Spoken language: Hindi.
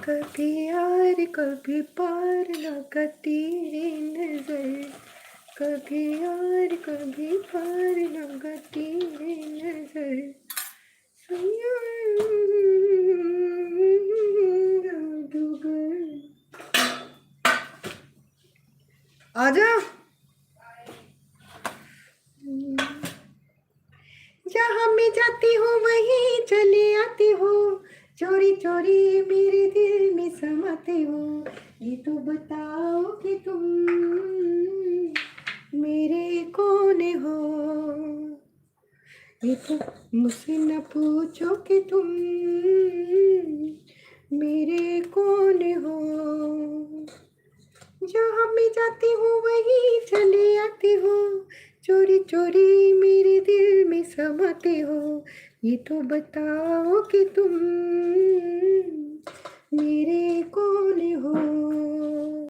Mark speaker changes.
Speaker 1: कभी यार कभी पार लगाती है नजर, कभी यार कभी पार लगाती है नजर। सैया जादूगर आजा। जहाँ मैं जाती हूँ वहीं चले आती हो, चोरी चोरी मेरे दिल में समाते हो। ये तो बताओ कि तुम मेरे कौन हो, ये तो मुझसे न पूछो कि तुम मेरे कौन हो। जहाँ मैं जाती हूँ वहीं चले आती हो, चोरी चोरी मेरे दिल में समाते हो। ये तो बताओ कि तुम मेरे